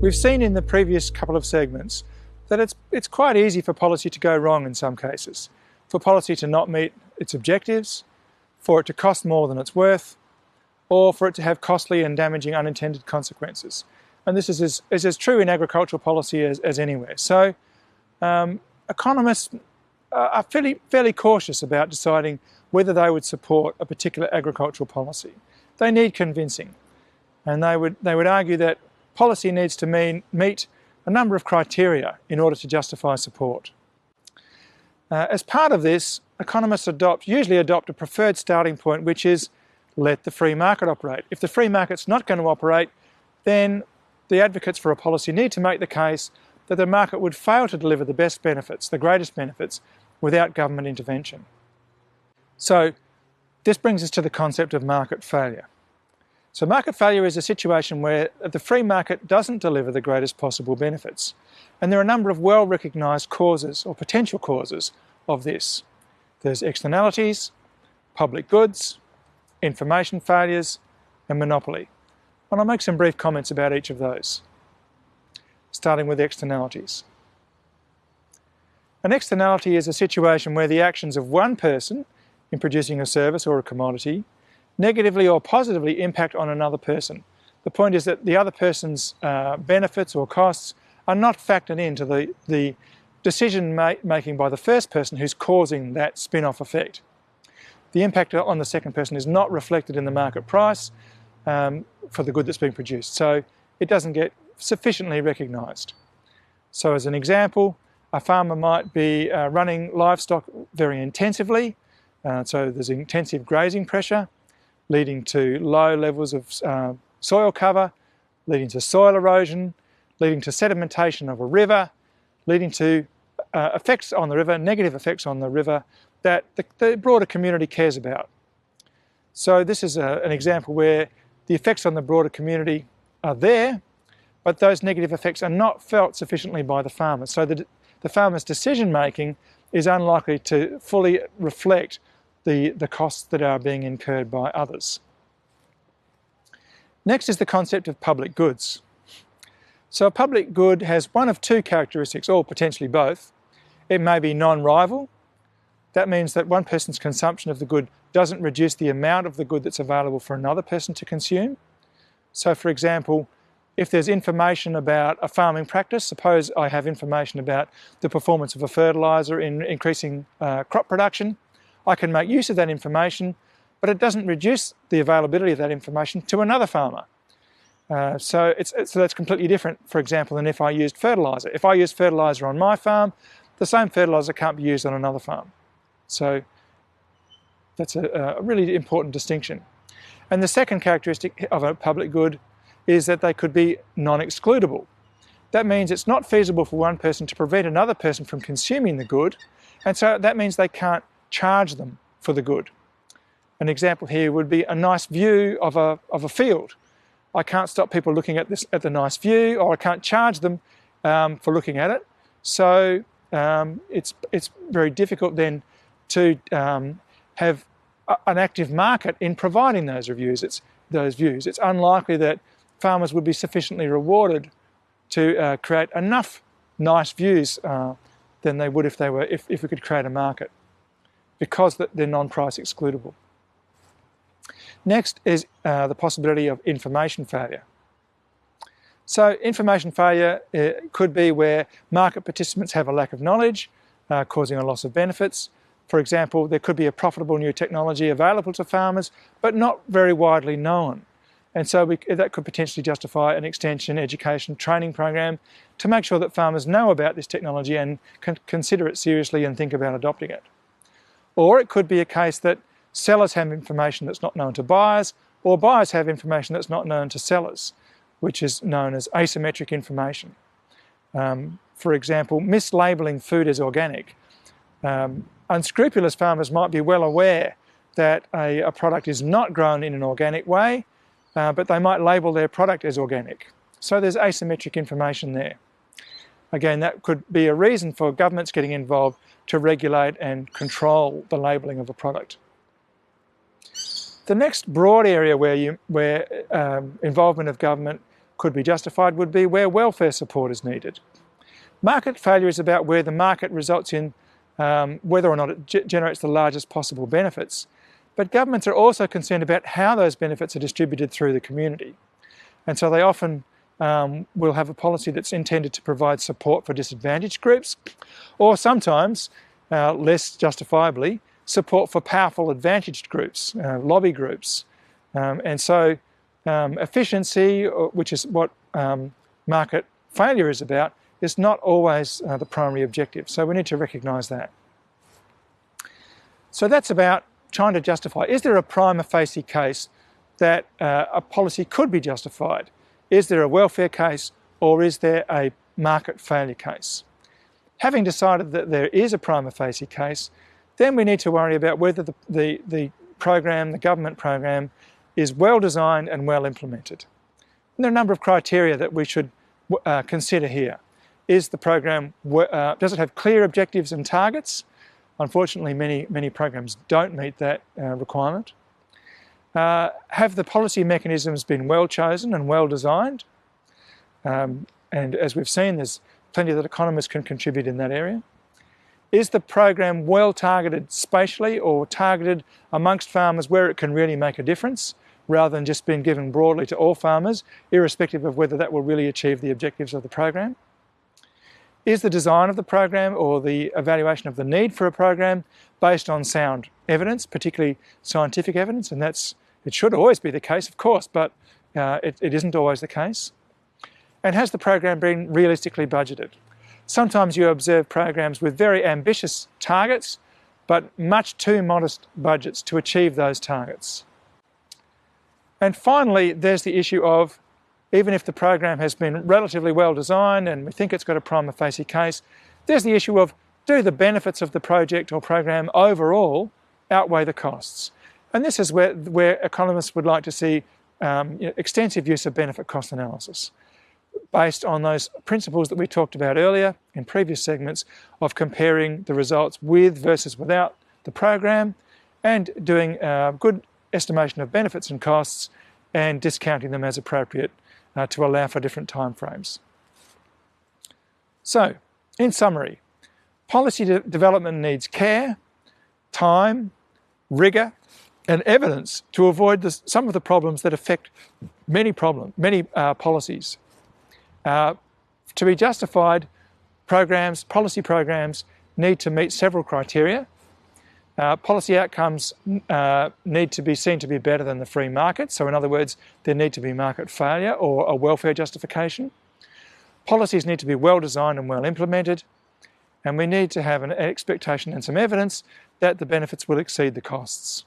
We've seen in the previous couple of segments that it's quite easy for policy to go wrong in some cases, for policy to not meet its objectives, for it to cost more than it's worth, or for it to have costly and damaging unintended consequences. And this is as true in agricultural policy as anywhere. So economists are fairly cautious about deciding whether they would support a particular agricultural policy. They need convincing, and they would argue that policy needs to meet a number of criteria in order to justify support. As part of this, economists usually adopt a preferred starting point, which is let the free market operate. If the free market's not going to operate, then the advocates for a policy need to make the case that the market would fail to deliver the best benefits, the greatest benefits, without government intervention. So this brings us to the concept of market failure. So market failure is a situation where the free market doesn't deliver the greatest possible benefits. And there are a number of well-recognised causes or potential causes of this. There's externalities, public goods, information failures, and monopoly. And I'll make some brief comments about each of those, starting with externalities. An externality is a situation where the actions of one person in producing a service or a commodity negatively or positively impact on another person. The point is that the other person's benefits or costs are not factored into the decision making by the first person who's causing that spin-off effect. The impact on the second person is not reflected in the market price for the good that's being produced, so it doesn't get sufficiently recognised. So as an example, a farmer might be running livestock very intensively, so there's intensive grazing pressure, leading to low levels of soil cover, leading to soil erosion, leading to sedimentation of a river, leading to effects on the river, negative effects on the river that the broader community cares about. So this is an example where the effects on the broader community are there, but those negative effects are not felt sufficiently by the farmer. So the farmer's decision making is unlikely to fully reflect the costs that are being incurred by others. Next is the concept of public goods. So a public good has one of two characteristics, or potentially both. It may be non-rival. That means that one person's consumption of the good doesn't reduce the amount of the good that's available for another person to consume. So for example, if there's information about a farming practice, suppose I have information about the performance of a fertiliser in increasing crop production, I can make use of that information, but it doesn't reduce the availability of that information to another farmer. So that's completely different, for example, than if I used fertiliser. If I use fertiliser on my farm, the same fertiliser can't be used on another farm. So that's a really important distinction. And the second characteristic of a public good is that they could be non-excludable. That means it's not feasible for one person to prevent another person from consuming the good, and so that means they can't charge them for the good. An example here would be a nice view of a field. I can't stop people looking at the nice view, or I can't charge them for looking at it. So it's very difficult then to have an active market in providing those views. It's unlikely that farmers would be sufficiently rewarded to create enough nice views than they would if we could create a market, because they're non-price excludable. Next is the possibility of information failure. So information failure could be where market participants have a lack of knowledge, causing a loss of benefits. For example, there could be a profitable new technology available to farmers, but not very widely known. And so that could potentially justify an extension, education, training program to make sure that farmers know about this technology and can consider it seriously and think about adopting it. Or it could be a case that sellers have information that's not known to buyers, or buyers have information that's not known to sellers, which is known as asymmetric information. For example, mislabeling food as organic. Unscrupulous farmers might be well aware that a product is not grown in an organic way, but they might label their product as organic. So there's asymmetric information there. Again, that could be a reason for governments getting involved to regulate and control the labelling of a product. The next broad area where involvement of government could be justified would be where welfare support is needed. Market failure is about where the market results in whether or not it generates the largest possible benefits. But governments are also concerned about how those benefits are distributed through the community. And so they often will have a policy that's intended to provide support for disadvantaged groups, or sometimes, less justifiably, support for powerful advantaged groups, lobby groups. And so efficiency, which is what market failure is about, is not always the primary objective. So we need to recognise that. So that's about trying to justify. Is there a prima facie case that a policy could be justified? Is there a welfare case, or is there a market failure case? Having decided that there is a prima facie case, then we need to worry about whether the program, the government program, is well designed and well implemented. And there are a number of criteria that we should consider here. Is the program, does it have clear objectives and targets? Unfortunately, many programs don't meet that requirement. Have the policy mechanisms been well chosen and well designed? And as we've seen, there's plenty that economists can contribute in that area. Is the program well targeted spatially, or targeted amongst farmers where it can really make a difference, rather than just being given broadly to all farmers, irrespective of whether that will really achieve the objectives of the program? Is the design of the program, or the evaluation of the need for a program, based on sound evidence, particularly scientific evidence? And it should always be the case, of course, but it isn't always the case. And has the program been realistically budgeted? Sometimes you observe programs with very ambitious targets, but much too modest budgets to achieve those targets. And finally, there's the issue of, even if the program has been relatively well designed and we think it's got a prima facie case, there's the issue of, do the benefits of the project or program overall outweigh the costs? And this is where economists would like to see extensive use of benefit cost analysis, based on those principles that we talked about earlier in previous segments of comparing the results with versus without the program, and doing good estimation of benefits and costs and discounting them as appropriate to allow for different timeframes. So, in summary, policy development needs care, time, rigour and evidence to avoid some of the problems that affect many policies. To be justified, policy programs need to meet several criteria. Policy outcomes need to be seen to be better than the free market. So in other words, there need to be market failure or a welfare justification. Policies need to be well designed and well implemented. And we need to have an expectation and some evidence that the benefits will exceed the costs.